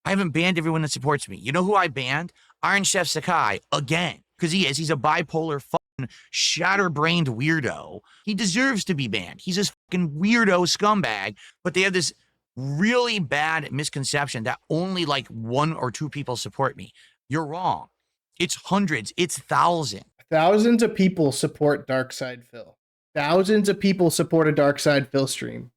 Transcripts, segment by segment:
I haven't banned everyone that supports me. You know who I banned? Iron Chef Sakai, again. Because he is. He's a bipolar fucking shatterbrained weirdo. He deserves to be banned. He's this fucking weirdo scumbag. But they have this really bad misconception that only like 1 or 2 people support me. You're wrong. It's hundreds. It's thousands. Thousands of people support Darkside Phil. Thousands of people support a Darkside Phil stream.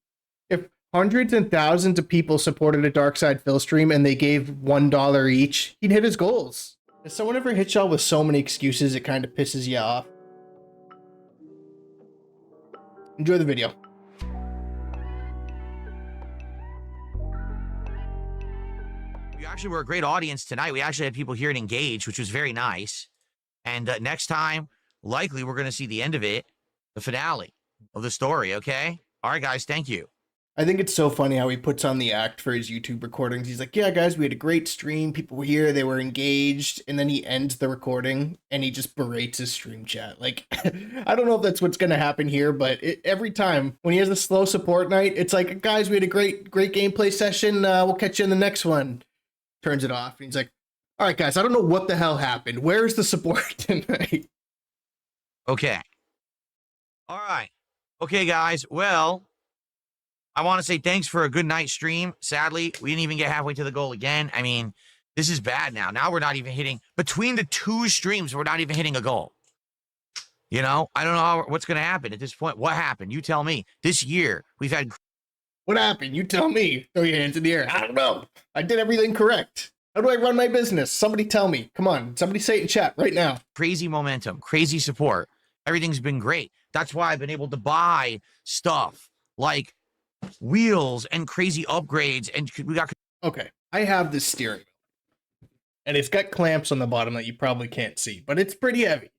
If hundreds and thousands of people supported a Darkside Phil stream and they gave $1 each, he'd hit his goals. Has someone ever hit y'all with so many excuses it kind of pisses you off? Enjoy the video. We actually were a great audience tonight. We actually had people here and engaged, which was very nice. And next time, likely we're going to see the end of it, the finale of the story, okay? All right, guys, thank you. I think it's so funny how he puts on the act for his YouTube recordings. He's like, yeah, guys, we had a great stream. People were here. They were engaged. And then he ends the recording and he just berates his stream chat. Like, I don't know if that's what's going to happen here, but every time when he has a slow support night, it's like, guys, we had a great gameplay session. We'll catch you in the next one. Turns it off. And he's like, all right, guys, I don't know what the hell happened. Where's the support tonight? Okay. All right. Okay, guys. Well, I want to say thanks for a good night stream. Sadly, we didn't even get halfway to the goal again. I mean, this is bad now. Now we're not even hitting, between the 2 streams, we're not even hitting a goal. You know, I don't know what's going to happen at this point. What happened? You tell me. This year, we've had... What happened? You tell me. Throw your hands in the air. I don't know. I did everything correct. How do I run my business? Somebody tell me. Come on. Somebody say it in chat right now. Crazy momentum, crazy support. Everything's been great. That's why I've been able to buy stuff like wheels and crazy upgrades, and we got... Okay, I have this steering wheel, and it's got clamps on the bottom that you probably can't see, but it's pretty heavy.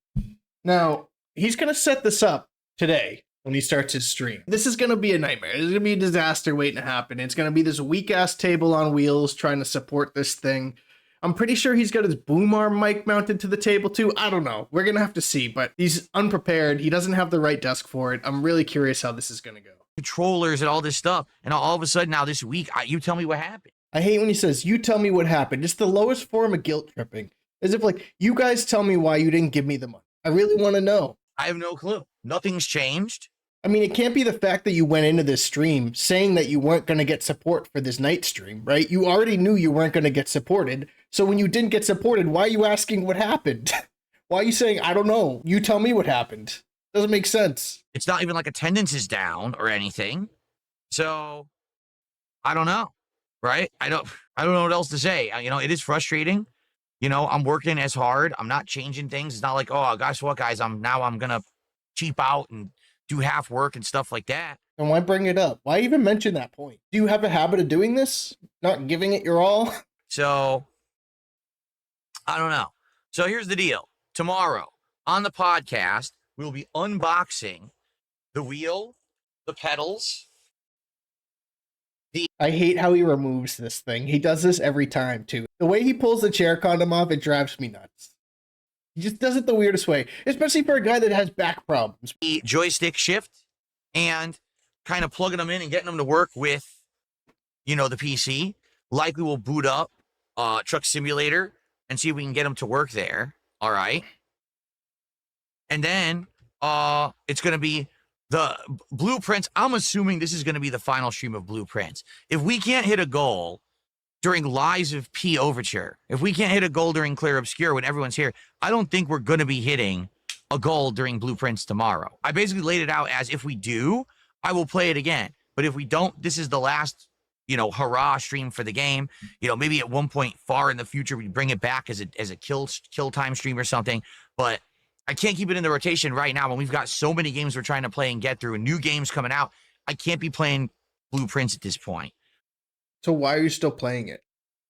Now, he's going to set this up today when he starts his stream. This is going to be a nightmare. It's going to be a disaster waiting to happen. It's going to be this weak-ass table on wheels trying to support this thing. I'm pretty sure he's got his boom arm mic mounted to the table too. I don't know. We're going to have to see, but he's unprepared. He doesn't have the right desk for it. I'm really curious how this is going to go. Controllers and all this stuff, and all of a sudden now this week, you tell me what happened. I hate when he says, you tell me what happened. It's the lowest form of guilt tripping. As if like, you guys tell me why you didn't give me the money. I really want to know. I have no clue. Nothing's changed. I mean, it can't be the fact that you went into this stream saying that you weren't going to get support for this night stream, right? You already knew you weren't going to get supported. So when you didn't get supported, why are you asking what happened? Why are you saying, I don't know, you tell me what happened? Doesn't make sense. It's not even like attendance is down or anything. So I don't know, right? I don't know what else to say. You know, it is frustrating. You know, I'm working as hard. I'm not changing things. It's not like, oh, guess what, guys, I'm going to cheap out and do half work and stuff like that. And why bring it up? Why even mention that point? Do you have a habit of doing this? Not giving it your all? So I don't know. So here's the deal. Tomorrow on the podcast, we'll be unboxing the wheel, the pedals. I hate how he removes this thing. He does this every time, too. The way he pulls the chair condom off, it drives me nuts. He just does it the weirdest way, especially for a guy that has back problems. The joystick shift and kind of plugging them in and getting them to work with, you know, the PC. Likely we'll boot up Truck Simulator and see if we can get them to work there. All right. And then it's going to be the blueprints. I'm assuming this is going to be the final stream of blueprints. If we can't hit a goal during Lies of P Overture, if we can't hit a goal during Clear Obscure when everyone's here, I don't think we're going to be hitting a goal during blueprints tomorrow. I basically laid it out as if we do, I will play it again. But if we don't, this is the last, you know, hurrah stream for the game. You know, maybe at one point far in the future, we bring it back as a kill time stream or something. But I can't keep it in the rotation right now when we've got so many games we're trying to play and get through and new games coming out. I can't be playing blueprints at this point. So why are you still playing it?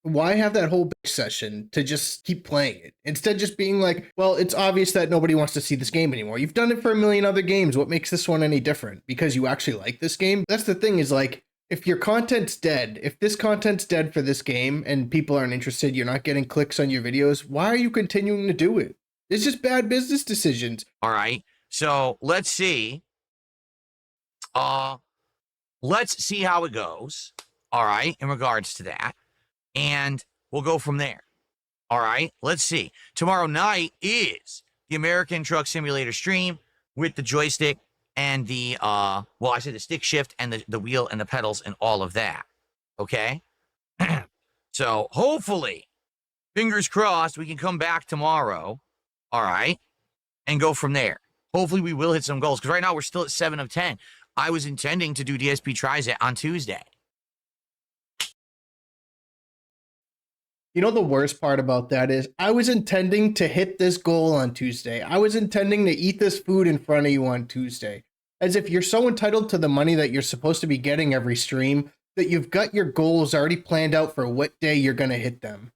Why have that whole big session to just keep playing it? Instead just being like, well, it's obvious that nobody wants to see this game anymore. You've done it for a million other games. What makes this one any different? Because you actually like this game? That's the thing is like, if your content's dead, if this content's dead for this game and people aren't interested, you're not getting clicks on your videos, why are you continuing to do it? It's just bad business decisions. All right. So let's see. Let's see how it goes. All right. In regards to that. and we'll go from there. All right, let's see. Tomorrow night is the American Truck Simulator stream with the joystick and the, well, I said the stick shift and the wheel and the pedals and all of that. Okay? So hopefully, fingers crossed, we can come back tomorrow, all right, and go from there. Hopefully we will hit some goals, because right now we're still at 7 of 10. I was intending to do DSP Tries It on Tuesday. You know, the worst part about that is I was intending to hit this goal on Tuesday. I was intending to eat this food in front of you on Tuesday. As if you're so entitled to the money that you're supposed to be getting every stream that you've got your goals already planned out for what day you're going to hit them.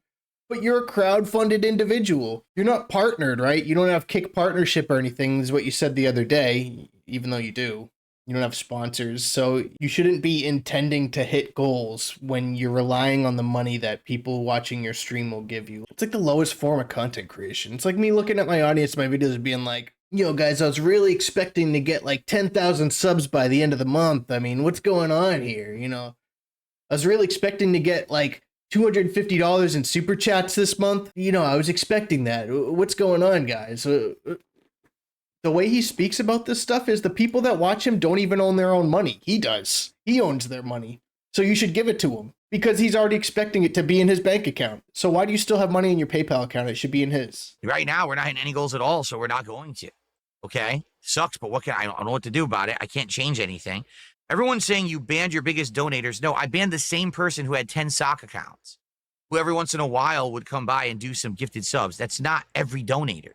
But you're a crowd-funded individual. You're not partnered, right? You don't have Kick partnership or anything, is what you said the other day, even though you do. You don't have sponsors, so you shouldn't be intending to hit goals when you're relying on the money that people watching your stream will give you. It's like the lowest form of content creation. It's like me looking at my audience, my videos, and being like, yo guys, I was really expecting to get like 10,000 subs by the end of the month. I mean, what's going on here? You know, I was really expecting to get like $250 in super chats this month. You know, I was expecting that. What's going on, guys? The way he speaks about this stuff is the people that watch him don't even own their own money. He does. He owns their money. So you should give it to him because he's already expecting it to be in his bank account. So why do you still have money in your PayPal account? It should be in his. Right now, we're not hitting any goals at all, so we're not going to. Okay? Sucks, but I don't know what to do about it. I can't change anything. Everyone's saying you banned your biggest donators. No, I banned the same person who had 10 sock accounts, who every once in a while would come by and do some gifted subs. That's not every donator.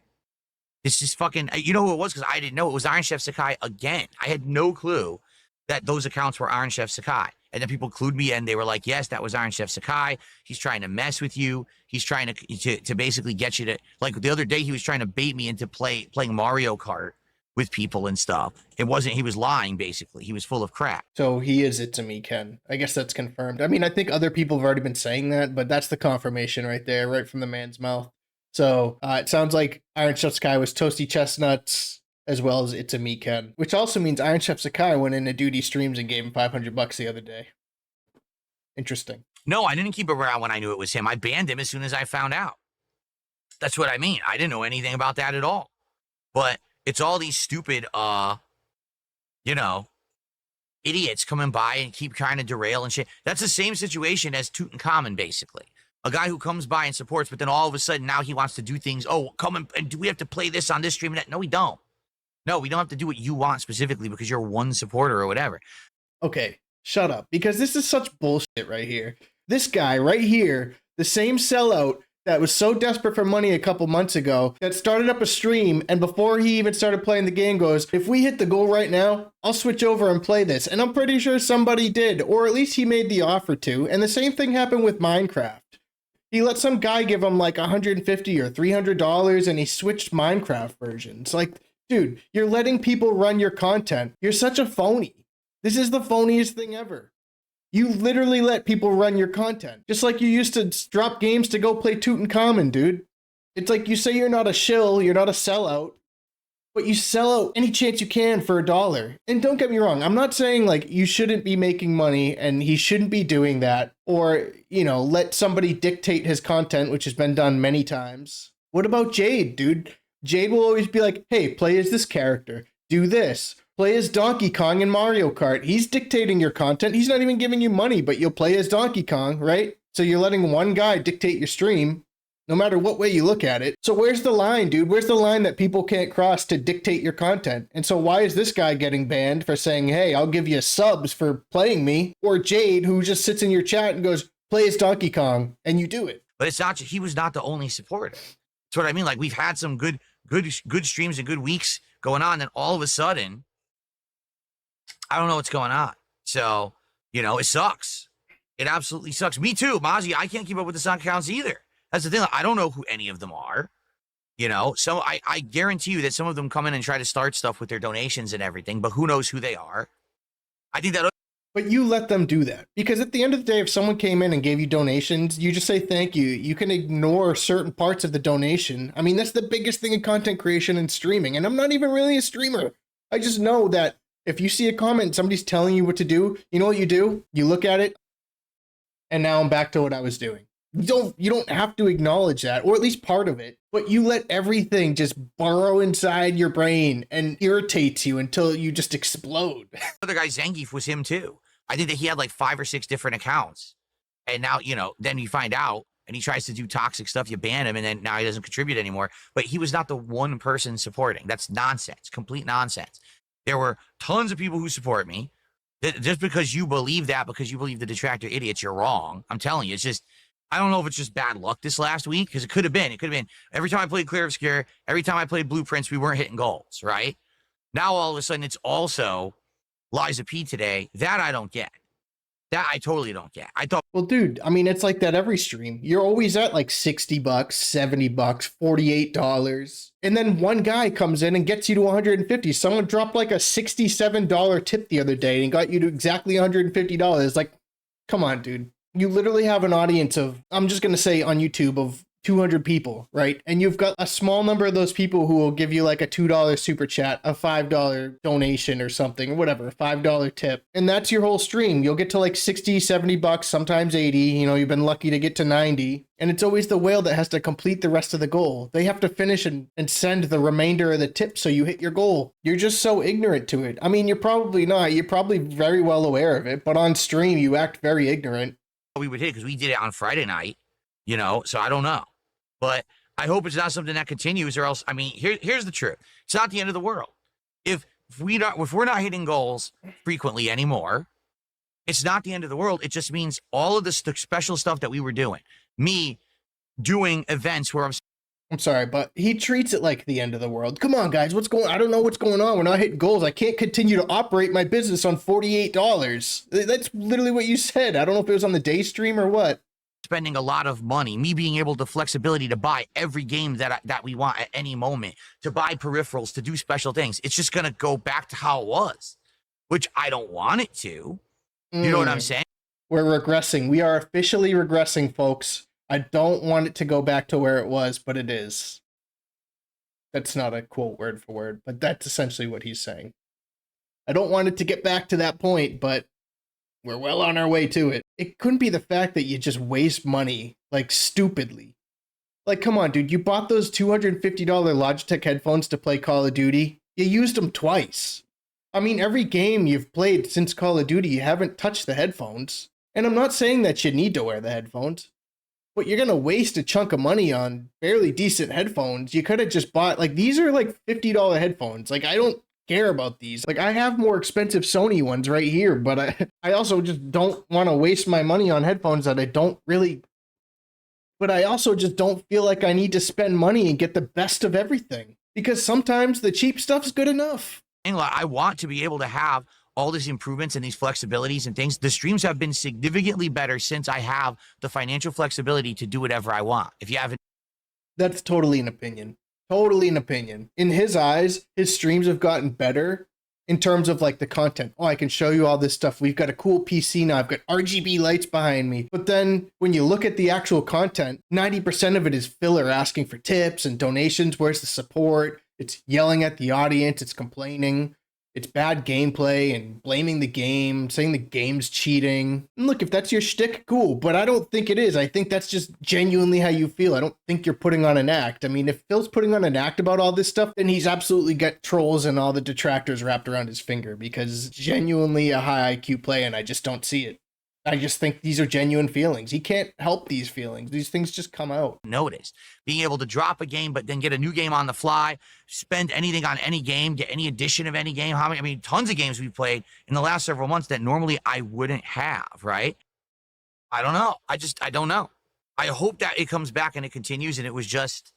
It's just fucking, you know who it was? Because I didn't know. It was Iron Chef Sakai again. I had no clue that those accounts were Iron Chef Sakai. And then people clued me in. They were like, yes, that was Iron Chef Sakai. He's trying to mess with you. He's trying to basically get you to, like the other day, he was trying to bait me into playing Mario Kart with people and stuff. It wasn't, he was lying, basically. He was full of crap. So he is It's a Me Ken. I guess that's confirmed. I mean, I think other people have already been saying that, but that's the confirmation right there, right from the man's mouth. So it sounds like Iron Chef Sakai was Toasty Chestnuts as well as It's a Me Ken, which also means Iron Chef Sakai went into Duty Streams and gave him $500 the other day. Interesting. No, I didn't keep it around when I knew it was him. I banned him as soon as I found out. That's what I mean. I didn't know anything about that at all. But it's all these stupid, you know, idiots coming by and keep trying to derail and shit. That's the same situation as Tutankhamun, basically. A guy who comes by and supports, but then all of a sudden now he wants to do things. Oh, come and do we have to play this on this stream? No, we don't. No, we don't have to do what you want specifically because you're one supporter or whatever. Okay, shut up. Because this is such bullshit right here. This guy right here, the same sellout that was so desperate for money a couple months ago that started up a stream and before he even started playing the game goes, if we hit the goal right now, I'll switch over and play this. And I'm pretty sure somebody did, or at least he made the offer to. And the same thing happened with Minecraft. He let some guy give him like $150 or $300 and he switched Minecraft versions. Like, dude, you're letting people run your content. You're such a phony. This is the phoniest thing ever. You literally let people run your content. Just like you used to drop games to go play Tutankhamun, dude. It's like you say you're not a shill, you're not a sellout, but you sell out any chance you can for $1. And don't get me wrong, I'm not saying like you shouldn't be making money and he shouldn't be doing that or, you know, let somebody dictate his content, which has been done many times. What about Jade, dude? Jade will always be like, hey, play as this character, do this, play as Donkey Kong in Mario Kart. He's dictating your content. He's not even giving you money, but you'll play as Donkey Kong, right? So you're letting one guy dictate your stream. No matter what way you look at it. So where's the line, dude? Where's the line that people can't cross to dictate your content? And so why is this guy getting banned for saying, hey, I'll give you subs for playing me? Or Jade, who just sits in your chat and goes, play as Donkey Kong, and you do it. But it's not, he was not the only supporter. That's what I mean. Like, we've had some good streams and good weeks going on, and all of a sudden, I don't know what's going on. So, you know, it sucks. It absolutely sucks. Me too, Mozzie. I can't keep up with the sock accounts either. That's the thing. I don't know who any of them are, you know. So I guarantee you that some of them come in and try to start stuff with their donations and everything, but who knows who they are. I think that. But you let them do that because at the end of the day, if someone came in and gave you donations, you just say thank you. You can ignore certain parts of the donation. I mean, that's the biggest thing in content creation and streaming. And I'm not even really a streamer. I just know that if you see a comment and somebody's telling you what to do, you know what you do? You look at it. And now I'm back to what I was doing. You don't have to acknowledge that, or at least part of it, but you let everything just burrow inside your brain and irritates you until you just explode. The other guy, Zangief, was him too. I think that he had like 5 or 6 different accounts. And now, then you find out and he tries to do toxic stuff, you ban him, and then now he doesn't contribute anymore. But he was not the one person supporting. That's nonsense, complete nonsense. There were tons of people who support me. Just because you believe that, because you believe the detractor idiots, you're wrong. I'm telling you, it's just, I don't know if it's just bad luck this last week, because it could have been. It could have been every time I played Clear Obscure, every time I played Blueprints, we weren't hitting goals, right? Now all of a sudden it's also Liza P today. That I don't get. That I totally don't get. I thought, Well, dude, I mean, it's like that every stream. You're always at like $60, $70, $48. And then one guy comes in and gets you to 150. Someone dropped like a $67 tip the other day and got you to exactly $150. Like, come on, dude. You literally have an audience of, I'm just going to say on YouTube, of 200 people, right? And you've got a small number of those people who will give you like a $2 super chat, a $5 donation or something, or whatever, a $5 tip. And that's your whole stream. You'll get to like 60, $70, sometimes 80. You've been lucky to get to 90. And it's always the whale that has to complete the rest of the goal. They have to finish and send the remainder of the tip so you hit your goal. You're just so ignorant to it. I mean, you're probably not. You're probably very well aware of it. But on stream, you act very ignorant. we would hit because we did it on Friday night, so I don't know. But I hope it's not something that continues, or else, I mean, here's the truth. It's not the end of the world. If we're not hitting goals frequently anymore, it's not the end of the world. It just means all of the special stuff that we were doing, me doing events where I'm sorry, but he treats it like the end of the world. Come on, guys, I don't know what's going on. We're not hitting goals. I can't continue to operate my business on $48. That's literally what you said. I don't know if it was on the day stream or what. spending a lot of money, me being able to flexibility to buy every game that we want at any moment, to buy peripherals, to do special things. It's just going to go back to how it was, which I don't want it to. You know what I'm saying? We're regressing. We are officially regressing, folks. I don't want it to go back to where it was, but it is. That's not a quote word for word, but that's essentially what he's saying. I don't want it to get back to that point, but we're well on our way to it. It couldn't be the fact that you just waste money, like, stupidly. Like, come on, dude. You bought those $250 Logitech headphones to play Call of Duty. You used them twice. I mean, every game you've played since Call of Duty, you haven't touched the headphones. And I'm not saying that you need to wear the headphones, but you're going to waste a chunk of money on fairly decent headphones. You could have just bought, like, these are like $50 headphones. Like, I don't care about these. Like, I have more expensive Sony ones right here, but I also just don't want to waste my money on headphones that I don't really, but I also just don't feel like I need to spend money and get the best of everything, because sometimes the cheap stuff's good enough. I want to be able to have all these improvements and these flexibilities and things. The streams have been significantly better since I have the financial flexibility to do whatever I want. If you haven't, that's totally an opinion. Totally an opinion. In his eyes, his streams have gotten better in terms of like the content. Oh, I can show you all this stuff. We've got a cool PC now. I've got RGB lights behind me. But then when you look at the actual content, 90% of it is filler asking for tips and donations. Where's the support? It's yelling at the audience. It's complaining. It's bad gameplay and blaming the game, saying the game's cheating. And look, if that's your shtick, cool. But I don't think it is. I think that's just genuinely how you feel. I don't think you're putting on an act. I mean, if Phil's putting on an act about all this stuff, then he's absolutely got trolls and all the detractors wrapped around his finger, because it's genuinely a high IQ play and I just don't see it. I just think these are genuine feelings. He can't help these feelings. These things just come out. Notice being able to drop a game, but then get a new game on the fly, spend anything on any game, get any edition of any game. Tons of games we've played in the last several months that normally I wouldn't have, right? I don't know. I don't know. I hope that it comes back and it continues and it was just,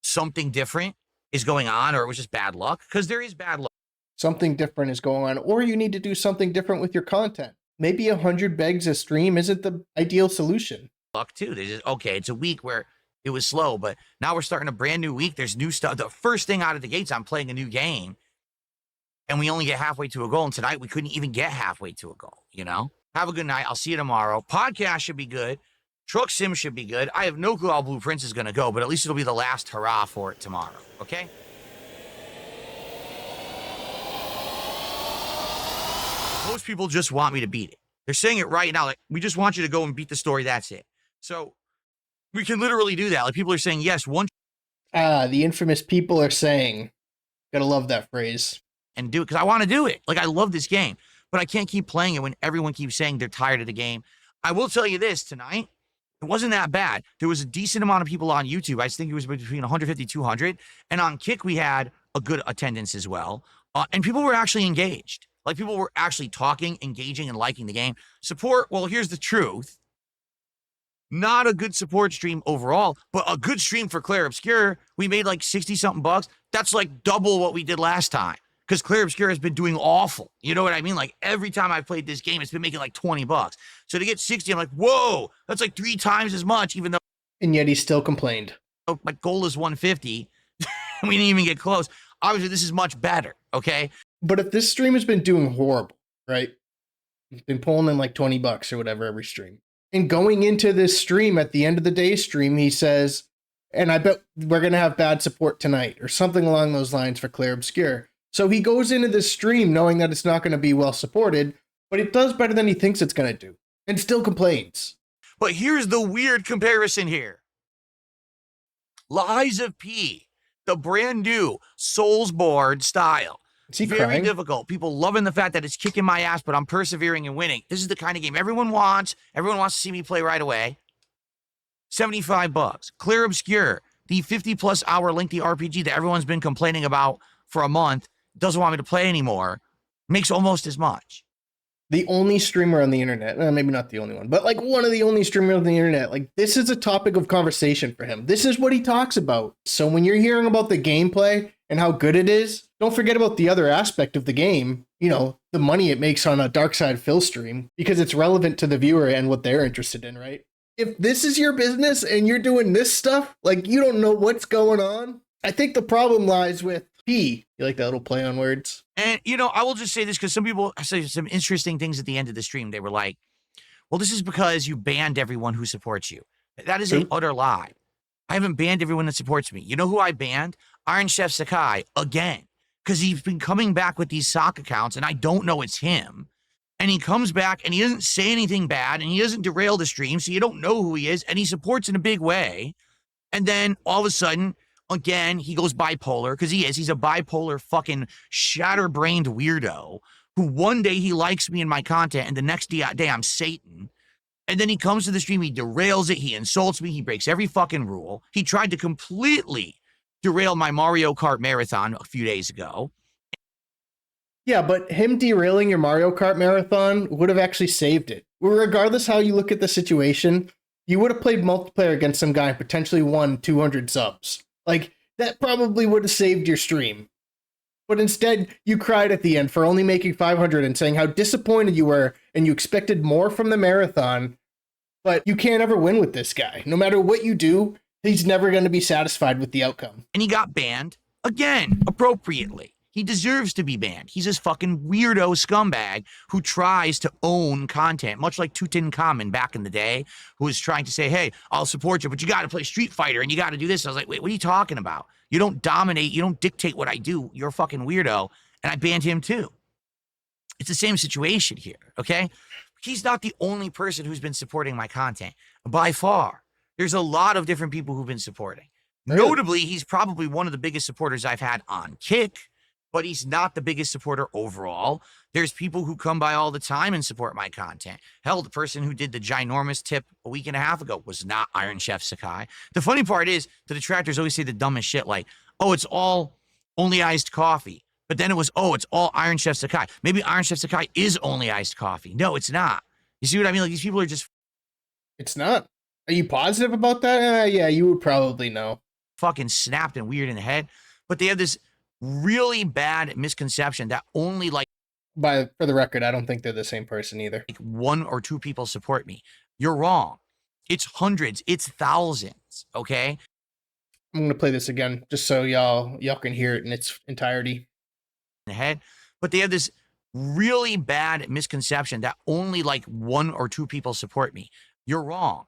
something different is going on, or it was just bad luck, because there is bad luck. Something different is going on, or you need to do something different with your content. Maybe 100 begs a stream isn't the ideal solution. Luck too. It's a week where it was slow, but now we're starting a brand new week. There's new stuff. The first thing out of the gates, I'm playing a new game, and we only get halfway to a goal. And tonight we couldn't even get halfway to a goal. Have a good night. I'll see you tomorrow. Podcast should be good. Truck sim should be good. I have no clue how Blueprints is going to go, but at least it'll be the last hurrah for it tomorrow. Okay. Most people just want me to beat it. They're saying it right now. Like, we just want you to go and beat the story. That's it. So we can literally do that. Like people are saying, yes, one The infamous people are saying. Gotta love that phrase. and do it because I want to do it. Like I love this game, but I can't keep playing it when everyone keeps saying they're tired of the game. I will tell you this tonight. It wasn't that bad. There was a decent amount of people on YouTube. I think it was between 150, 200. And on Kick, we had a good attendance as well. And people were actually engaged. Like people were actually talking, engaging, and liking the game. Support, well, here's the truth. Not a good support stream overall, but a good stream for Claire Obscure. We made like 60 something bucks. That's like double what we did last time. Because Claire Obscure has been doing awful. You know what I mean? Like every time I've played this game, it's been making like 20 bucks. So to get 60, I'm like, whoa, that's like 3 times as much, even though And yet he still complained. my goal is 150. We didn't even get close. Obviously, this is much better, okay? But if this stream has been doing horrible, right? It's been pulling in like 20 bucks or whatever every stream. And going into this stream at the end of the day stream, he says, and I bet we're going to have bad support tonight or something along those lines for Claire Obscure. So he goes into this stream knowing that it's not going to be well supported, but it does better than he thinks it's going to do and still complains. But here's the weird comparison here. Lies of P, the brand new Soulsboard style. Is he Very crying? difficult. People loving the fact that it's kicking my ass, but I'm persevering and winning. This is the kind of game everyone wants. Everyone wants to see me play right away. 75 bucks. Clear Obscure, the 50+ hour lengthy RPG that everyone's been complaining about for a month, doesn't want me to play anymore, makes almost as much. The only streamer on the internet, maybe not the only one, but like one of the only streamers on the internet, like this is a topic of conversation for him. This is what he talks about. So when you're hearing about the gameplay and how good it is, don't forget about the other aspect of the game, you know, the money it makes on a Dark Side Phil stream, because it's relevant to the viewer and what they're interested in, right? If this is your business and you're doing this stuff, like you don't know what's going on, I think the problem lies with P. You like that little play on words? And, you know, I will just say this because some people say some interesting things at the end of the stream. They were like, well, this is because you banned everyone who supports you. That is an utter lie. I haven't banned everyone that supports me. You know who I banned? Iron Chef Sakai again, because he's been coming back with these sock accounts and I don't know it's him. And he comes back and he doesn't say anything bad and he doesn't derail the stream. So you don't know who he is and he supports in a big way. And then all of a sudden, again, he goes bipolar because he is. He's a bipolar fucking shatterbrained weirdo who one day he likes me and my content and the next day I'm Satan. And then he comes to the stream, he derails it, he insults me, he breaks every fucking rule. He tried to completely derail my Mario Kart marathon a few days ago. Yeah, but him derailing your Mario Kart marathon would have actually saved it. Regardless how you look at the situation, you would have played multiplayer against some guy and potentially won 200 subs. Like, that probably would have saved your stream. But instead, you cried at the end for only making 500 and saying how disappointed you were and you expected more from the marathon, but you can't ever win with this guy. No matter what you do, he's never going to be satisfied with the outcome. And he got banned again, appropriately. He deserves to be banned. He's this fucking weirdo scumbag who tries to own content, much like Tutankhamun back in the day, who was trying to say, hey, I'll support you, but you got to play Street Fighter and you got to do this. I was like, wait, what are you talking about? You don't dominate. You don't dictate what I do. You're a fucking weirdo. And I banned him too. It's the same situation here, okay? He's not the only person who's been supporting my content. By far, there's a lot of different people who've been supporting. Really? Notably, he's probably one of the biggest supporters I've had on Kick, but he's not the biggest supporter overall. There's people who come by all the time and support my content. Hell, the person who did the ginormous tip a week and a half ago was not Iron Chef Sakai. The funny part is the detractors always say the dumbest shit like, oh, it's all only iced coffee. But then it was, oh, it's all Iron Chef Sakai. Maybe Iron Chef Sakai is only iced coffee. No, it's not. You see what I mean? Like, these people are just It's not. Are you positive about that? Yeah, you would probably know. fucking snapped and weird in the head. But they have this really bad misconception that only like For the record, I don't think they're the same person either. one or two people support me. You're wrong. It's hundreds. It's thousands. Okay. I'm going to play this again just so y'all can hear it in its entirety. In the head. But they have this really bad misconception that only like one or two people support me. You're wrong.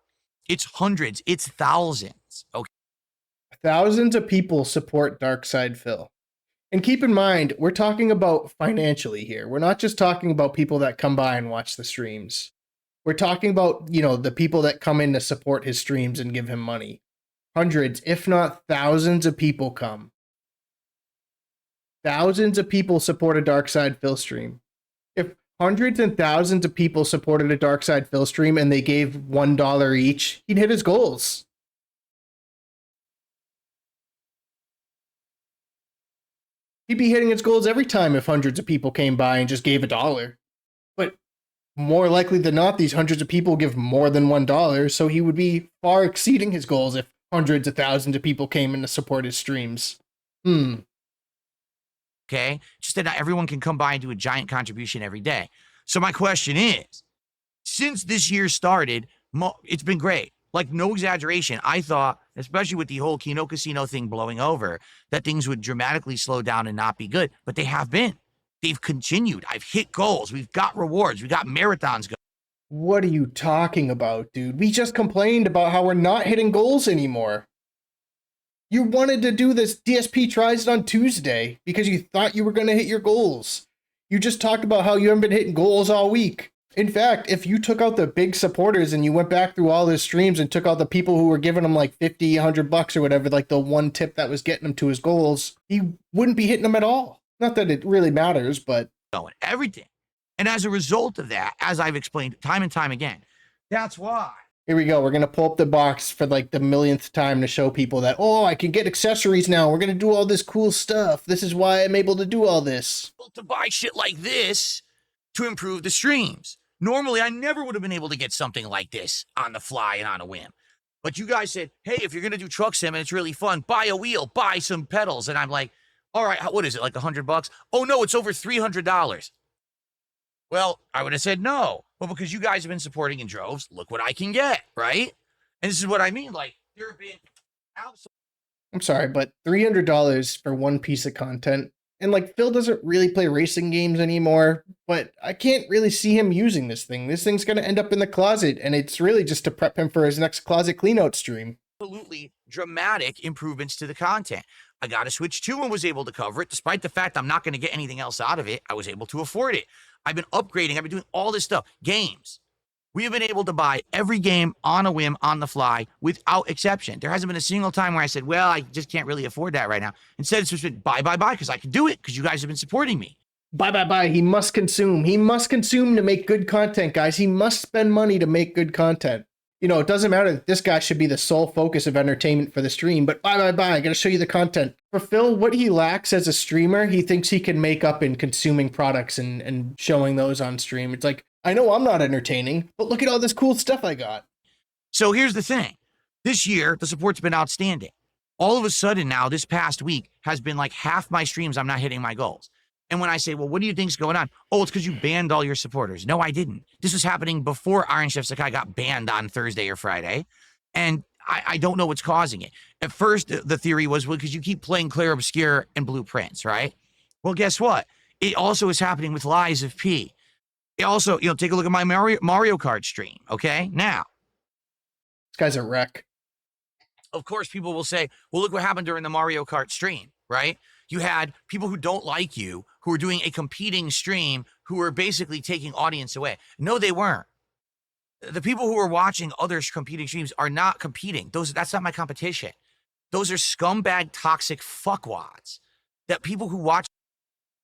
It's hundreds. It's thousands. Okay. Thousands of people support Dark Side Phil. And keep in mind, we're talking about financially here. We're not just talking about people that come by and watch the streams. We're talking about, the people that come in to support his streams and give him money. Hundreds, if not thousands of people come. Thousands of people support a Dark Side Phil stream. If hundreds and thousands of people supported a Dark Side Phil stream and they gave $1 each, he'd hit his goals. He'd be hitting his goals every time if hundreds of people came by and just gave $1. But more likely than not, these hundreds of people give more than $1, so he would be far exceeding his goals if hundreds of thousands of people came in to support his streams. Okay? Just that not everyone can come by and do a giant contribution every day. So my question is, since this year started, it's been great. Like, no exaggeration. I thought, especially with the whole Kino Casino thing blowing over, that things would dramatically slow down and not be good. But they have been. They've continued. I've hit goals. We've got rewards. We've got marathons going. What are you talking about, dude? We just complained about how we're not hitting goals anymore. You wanted to do this DSP tries it on Tuesday because you thought you were going to hit your goals. You just talked about how you haven't been hitting goals all week. In fact, if you took out the big supporters and you went back through all his streams and took out the people who were giving him like $50, $100 or whatever, like the one tip that was getting him to his goals, he wouldn't be hitting them at all. Not that it really matters, but... Going, everything. And as a result of that, as I've explained time and time again, that's why. Here we go. We're going to pull up the box for like the millionth time to show people that, oh, I can get accessories now. We're going to do all this cool stuff. This is why I'm able to do all this. To buy shit like this to improve the streams. Normally, I never would have been able to get something like this on the fly and on a whim. But you guys said, hey, if you're going to do truck sim and it's really fun, buy a wheel, buy some pedals. And I'm like, all right, what is it, like $100? Oh, no, it's over $300. Well, I would have said no. Well, because you guys have been supporting in droves, look what I can get, right? And this is what I mean. Like, there have been absolutely... I'm sorry, but $300 for one piece of content. And like, Phil doesn't really play racing games anymore, but I can't really see him using this thing. This thing's going to end up in the closet, and it's really just to prep him for his next closet cleanout stream. Absolutely dramatic improvements to the content. I got a Switch 2 and was able to cover it. Despite the fact I'm not going to get anything else out of it, I was able to afford it. I've been upgrading. I've been doing all this stuff. Games. We have been able to buy every game on a whim, on the fly, without exception. There hasn't been a single time where I said, well, I just can't really afford that right now. Instead, it's just been buy, because I can do it, because you guys have been supporting me. Buy. He must consume. He must consume to make good content, guys. He must spend money to make good content. It doesn't matter that this guy should be the sole focus of entertainment for the stream, but buy. I gotta show you the content. For Phil, what he lacks as a streamer, he thinks he can make up in consuming products and showing those on stream. It's like, I know I'm not entertaining, but look at all this cool stuff I got. So here's the thing. This year, the support's been outstanding. All of a sudden now, this past week, has been like half my streams I'm not hitting my goals. And when I say, well, what do you think's going on? Oh, it's because you banned all your supporters. No, I didn't. This was happening before Iron Chef Sakai got banned on Thursday or Friday. And I don't know what's causing it. At first, the theory was, well, because you keep playing Claire Obscure and Blueprints, right? Well, guess what? It also is happening with Lies of P. It also, take a look at my Mario Kart stream, okay? Now. This guy's a wreck. Of course, people will say, well, look what happened during the Mario Kart stream, right? You had people who don't like you, who were doing a competing stream, who were basically taking audience away. No, they weren't. The people who are watching other competing streams are not competing. That's not my competition. Those are scumbag, toxic fuckwads that people who watch.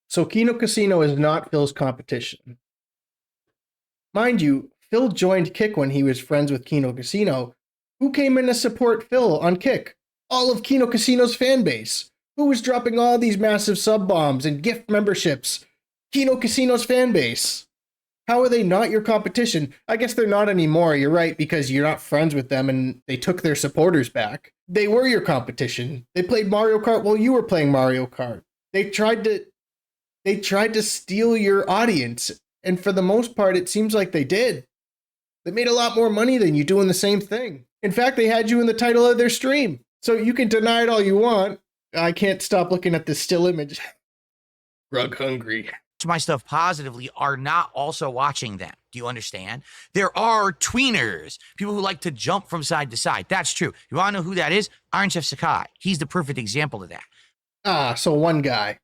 So Kino Casino is not Phil's competition. Mind you, Phil joined Kick when he was friends with Kino Casino. Who came in to support Phil on Kick? All of Kino Casino's fan base. Who was dropping all these massive sub bombs and gift memberships? Kino Casino's fan base. How are they not your competition? I guess they're not anymore, you're right, because you're not friends with them and they took their supporters back. They were your competition. They played Mario Kart while you were playing Mario Kart. They tried to steal your audience, and for the most part, it seems like they did. They made a lot more money than you doing the same thing. In fact, they had you in the title of their stream. So you can deny it all you want. I can't stop looking at this still image. Rug hungry. My stuff positively are not also watching them. Do you understand? There are tweeners, people who like to jump from side to side. That's true. You want to know who that is? Iron Chef Sakai. He's the perfect example of that. So one guy.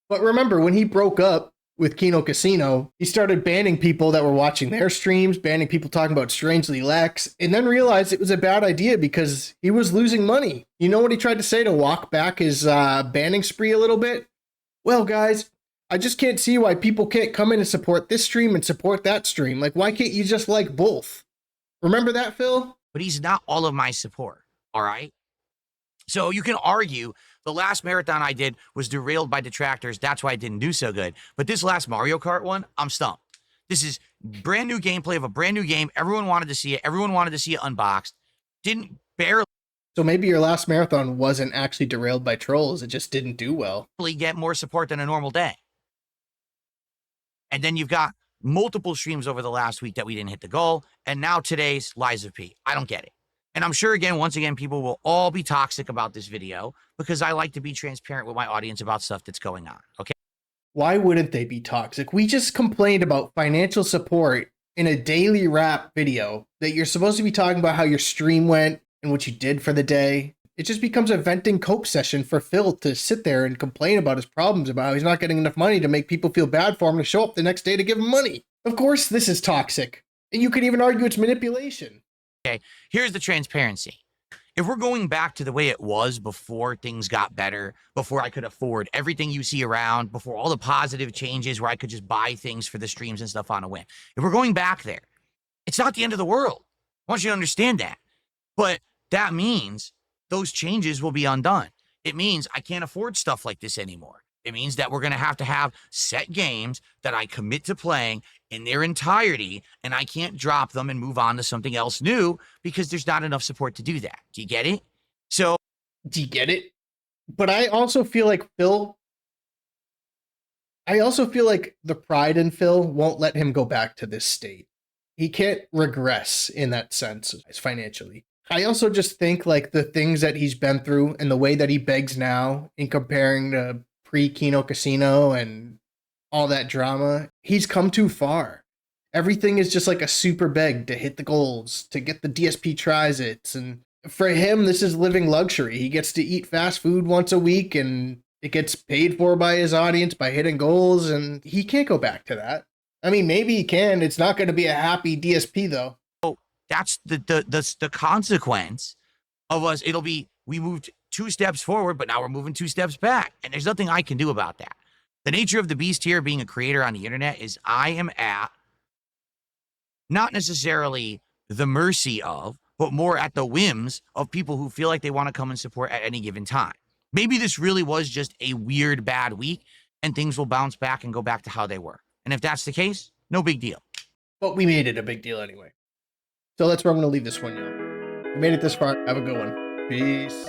But remember, when he broke up, with Kino Casino, he started banning people that were watching their streams, banning people talking about Strangely Lex, and then realized it was a bad idea because he was losing money. You know what he tried to say to walk back his banning spree a little bit? Well, guys, I just can't see why people can't come in and support this stream and support that stream. Like, why can't you just like both? Remember that, Phil? But he's not all of my support, all right? So you can argue the last marathon I did was derailed by detractors. That's why I didn't do so good. But this last Mario Kart one, I'm stumped. This is brand new gameplay of a brand new game. Everyone wanted to see it. Everyone wanted to see it unboxed. Didn't barely So maybe your last marathon wasn't actually derailed by trolls. It just didn't do well. get more support than a normal day. And then you've got multiple streams over the last week that we didn't hit the goal. And now today's Lies of P. I don't get it. And I'm sure, once again, people will all be toxic about this video because I like to be transparent with my audience about stuff that's going on, okay? Why wouldn't they be toxic? We just complained about financial support in a daily rap video that you're supposed to be talking about how your stream went and what you did for the day. It just becomes a venting coke session for Phil to sit there and complain about his problems, about how he's not getting enough money to make people feel bad for him to show up the next day to give him money. Of course, this is toxic. And you could even argue it's manipulation. Okay, here's the transparency. If we're going back to the way it was before things got better, before I could afford everything you see around, before all the positive changes where I could just buy things for the streams and stuff on a whim. If we're going back there, it's not the end of the world. I want you to understand that. But that means those changes will be undone. It means I can't afford stuff like this anymore. It means that we're going to have set games that I commit to playing in their entirety, and I can't drop them and move on to something else new because there's not enough support to do that. Do you get it? So, do you get it? But I also feel like the pride in Phil won't let him go back to this state. He can't regress in that sense financially. I also just think like the things that he's been through and the way that he begs now in comparing to pre-Kino Casino and all that drama, he's come too far. Everything is just like a super beg to hit the goals, to get the DSP tries it. And for him, this is living luxury. He gets to eat fast food once a week and it gets paid for by his audience by hitting goals, and he can't go back to that. I mean, maybe he can. It's not going to be a happy DSP though. That's the consequence of us. It'll be, we moved 2 steps forward, but now we're moving 2 steps back. And there's nothing I can do about that. The nature of the beast here being a creator on the internet is I am at not necessarily the mercy of, but more at the whims of people who feel like they want to come and support at any given time. Maybe this really was just a weird, bad week and things will bounce back and go back to how they were. And if that's the case, no big deal. But we made it a big deal anyway. So that's where I'm going to leave this one, y'all. We made it this far. Have a good one. Peace.